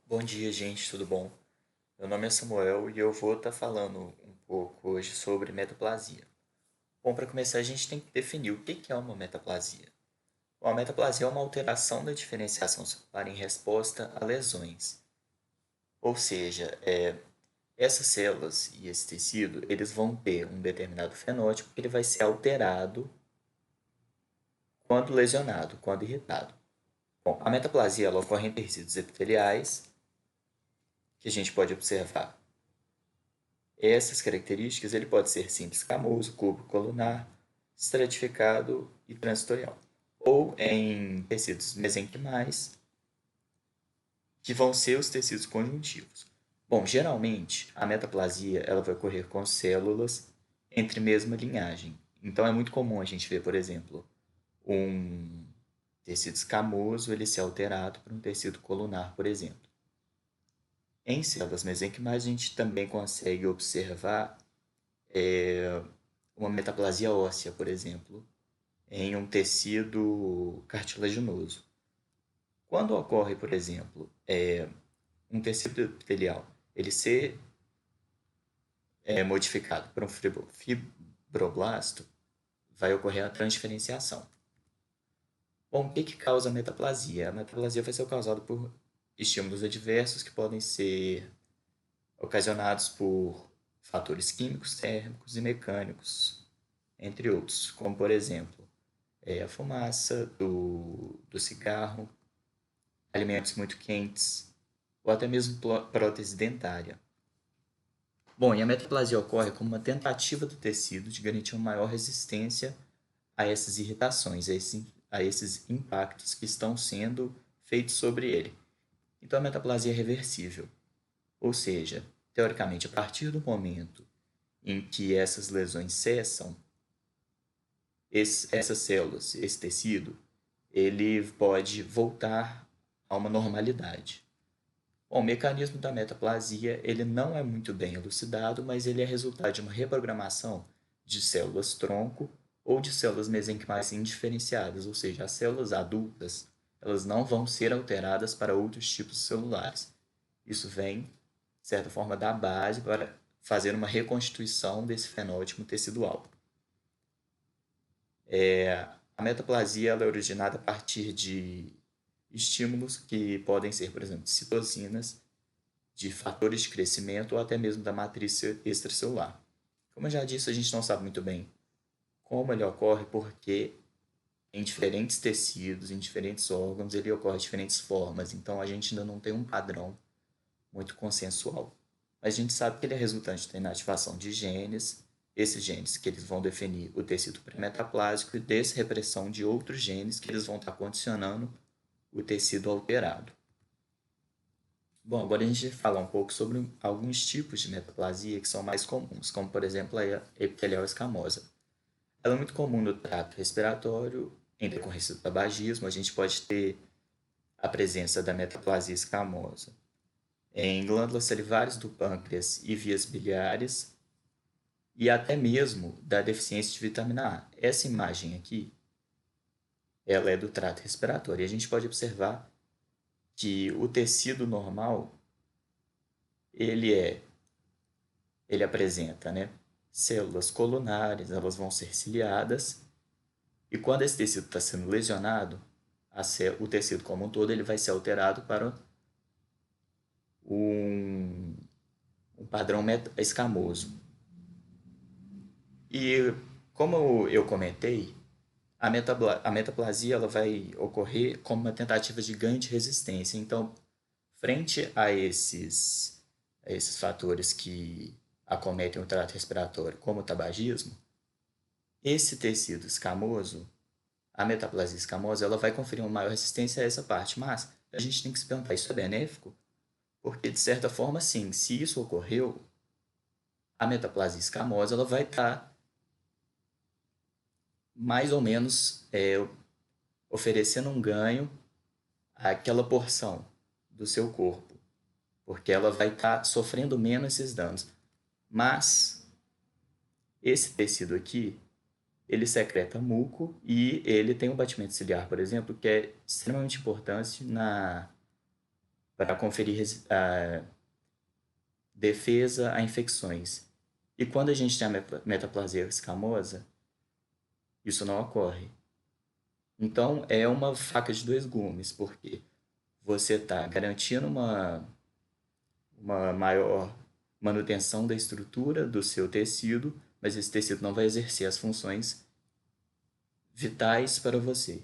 Bom dia, gente, tudo bom? Meu nome é Samuel e eu vou estar falando um pouco hoje sobre metaplasia. Bom, para começar, a gente tem que definir o que é uma metaplasia. Bom, a metaplasia é uma alteração da diferenciação celular em resposta a lesões. Ou seja, essas células e esse tecido, eles vão ter um determinado fenótipo que ele vai ser alterado quando lesionado, quando irritado. Bom, a metaplasia ela ocorre em tecidos epiteliais, que a gente pode observar. Essas características ele pode ser simples camoso, cubo colunar, estratificado e transitorial. Ou em tecidos mesenquimais, que vão ser os tecidos conjuntivos. Bom, geralmente a metaplasia ela vai ocorrer com células entre mesma linhagem. Então é muito comum a gente ver, por exemplo, um tecido escamoso ele ser alterado por um tecido colunar, por exemplo. Em células mesenquimais a gente também consegue observar uma metaplasia óssea, por exemplo, em um tecido cartilaginoso. Quando ocorre, por exemplo, um tecido epitelial ele ser modificado por um fibroblasto, vai ocorrer a transferenciação. Bom, o que causa a metaplasia? A metaplasia vai ser causada por estímulos adversos que podem ser ocasionados por fatores químicos, térmicos e mecânicos, entre outros, como por exemplo a fumaça do cigarro, alimentos muito quentes ou até mesmo prótese dentária. Bom, e a metaplasia ocorre como uma tentativa do tecido de garantir uma maior resistência a essas irritações, a esses impactos que estão sendo feitos sobre ele. Então a metaplasia é reversível, ou seja, teoricamente, a partir do momento em que essas lesões cessam, essas células, esse tecido, ele pode voltar a uma normalidade. Bom, o mecanismo da metaplasia ele não é muito bem elucidado, mas ele é resultado de uma reprogramação de células tronco ou de células mesenquimais indiferenciadas, ou seja, as células adultas elas não vão ser alteradas para outros tipos celulares. Isso vem, de certa forma, da base para fazer uma reconstituição desse fenótipo tecidual. A metaplasia ela é originada a partir de estímulos que podem ser, por exemplo, citocinas, de fatores de crescimento ou até mesmo da matriz extracelular. Como eu já disse, a gente não sabe muito bem como ele ocorre, porque em diferentes tecidos, em diferentes órgãos, ele ocorre de diferentes formas. Então a gente ainda não tem um padrão muito consensual. Mas a gente sabe que ele é resultante da inativação de genes, esses genes que eles vão definir o tecido pré-metaplásico e desrepressão de outros genes que eles vão estar condicionando o tecido alterado. Bom, agora a gente vai falar um pouco sobre alguns tipos de metaplasia que são mais comuns, como por exemplo a epitelial escamosa. Ela é muito comum no trato respiratório, em decorrência do tabagismo, a gente pode ter a presença da metaplasia escamosa em glândulas salivares do pâncreas e vias biliares, e até mesmo da deficiência de vitamina A. Essa imagem aqui, ela é do trato respiratório, e a gente pode observar que o tecido normal, ele é ele apresenta, né, células colunares, elas vão ser ciliadas, e quando esse tecido está sendo lesionado, o tecido como um todo ele vai ser alterado para um, um padrão escamoso. E como eu comentei, a metaplasia ela vai ocorrer como uma tentativa de ganho de resistência. Então, frente a esses fatores que acometem o trato respiratório, como o tabagismo, esse tecido escamoso, a metaplasia escamosa, ela vai conferir uma maior resistência a essa parte. Mas a gente tem que se perguntar, isso é benéfico? Porque, de certa forma, sim, se isso ocorreu, a metaplasia escamosa ela vai estar mais ou menos oferecendo um ganho àquela porção do seu corpo, porque ela vai estar sofrendo menos esses danos. Mas esse tecido aqui, ele secreta muco e ele tem um batimento ciliar, por exemplo, que é extremamente importante para conferir defesa a infecções. E quando a gente tem a metaplasia escamosa, isso não ocorre. Então, é uma faca de dois gumes, porque você está garantindo uma maior manutenção da estrutura do seu tecido, mas esse tecido não vai exercer as funções vitais para você.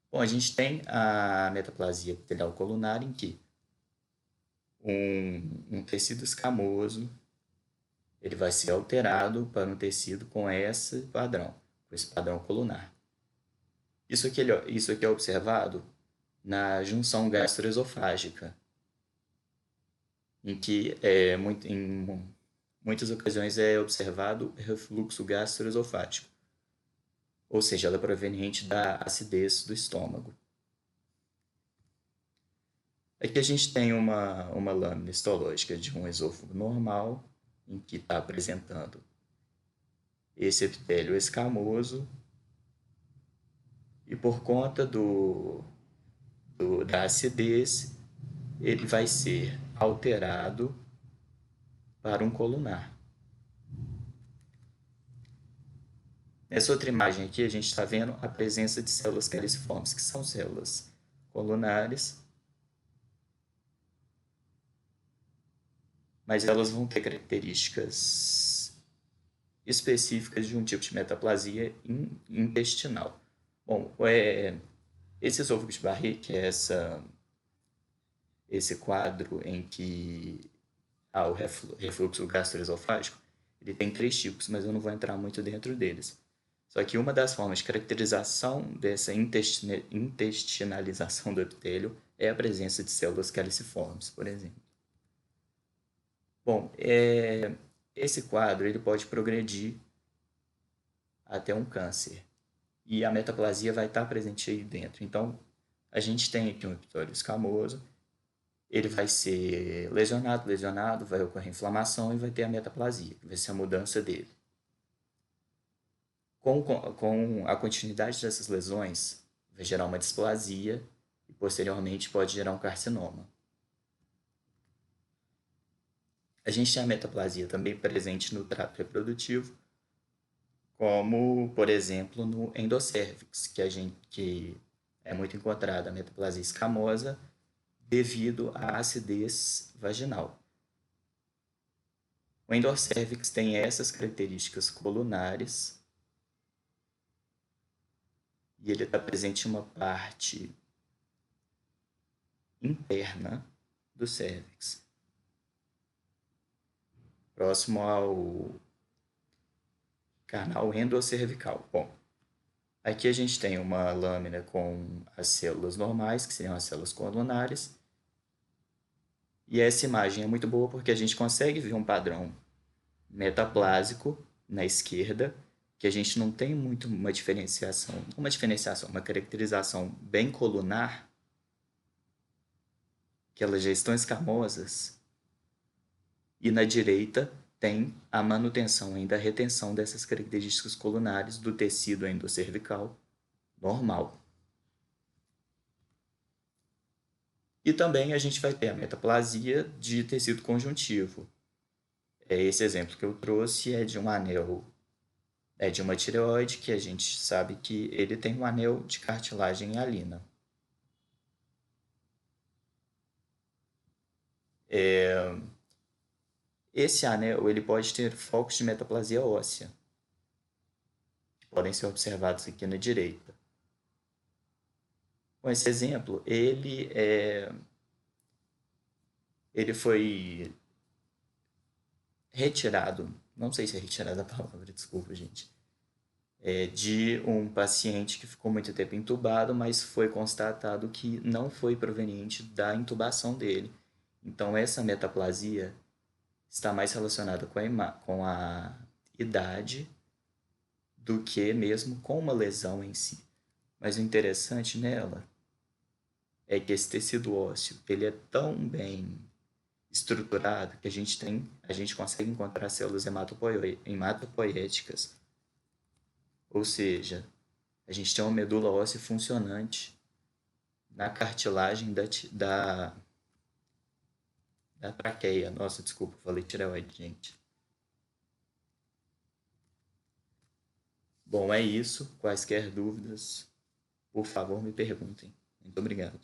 Bom, a gente tem a metaplasia epitelial colunar, em que um tecido escamoso ele vai ser alterado para um tecido com esse padrão colunar. Isso aqui é observado na junção gastroesofágica, em que em muitas ocasiões é observado refluxo gastroesofágico, ou seja, ela é proveniente da acidez do estômago. Aqui a gente tem uma lâmina histológica de um esôfago normal, em que está apresentando esse epitélio escamoso, e por conta da acidez, ele vai ser alterado para um colunar. Nessa outra imagem aqui, a gente está vendo a presença de células caliciformes, que são células colunares, mas elas vão ter características específicas de um tipo de metaplasia intestinal. Bom, esse esôfago de Barré, que é esse quadro em que há o refluxo gastroesofágico, ele tem 3 tipos, mas eu não vou entrar muito dentro deles. Só que uma das formas de caracterização dessa intestinalização do epitélio é a presença de células caliciformes, por exemplo. Bom, esse quadro ele pode progredir até um câncer. E a metaplasia vai estar presente aí dentro. Então, a gente tem aqui um epitélio escamoso, ele vai ser lesionado, vai ocorrer inflamação e vai ter a metaplasia, que vai ser a mudança dele. Com a continuidade dessas lesões, vai gerar uma displasia e posteriormente pode gerar um carcinoma. A gente tem a metaplasia também presente no trato reprodutivo, como, por exemplo, no endocérvix, que é muito encontrada a metaplasia escamosa devido à acidez vaginal. O endocérvix tem essas características colunares e ele está presente em uma parte interna do cérvix, próximo ao canal endocervical. Bom, aqui a gente tem uma lâmina com as células normais, que seriam as células colunares, e essa imagem é muito boa porque a gente consegue ver um padrão metaplásico na esquerda, que a gente não tem muito uma caracterização bem colunar, que elas já estão escamosas, e na direita tem a manutenção ainda, a retenção dessas características colunares do tecido endocervical normal. E também a gente vai ter a metaplasia de tecido conjuntivo. Esse exemplo que eu trouxe é de um anel, de uma tireoide, que a gente sabe que ele tem um anel de cartilagem hialina. Esse anel ele pode ter focos de metaplasia óssea, que podem ser observados aqui na direita. Com esse exemplo, ele foi retirado, não sei se é retirada a palavra, desculpa, gente, de um paciente que ficou muito tempo entubado, mas foi constatado que não foi proveniente da intubação dele. Então, essa metaplasia está mais relacionada com a idade do que mesmo com uma lesão em si. Mas o interessante nela é que esse tecido ósseo ele é tão bem estruturado que a gente consegue encontrar células hematopoéticas. Ou seja, a gente tem uma medula óssea funcionante na cartilagem da traqueia. Nossa, desculpa, falei tireoide, gente. Bom, é isso. Quaisquer dúvidas, por favor, me perguntem. Muito obrigado.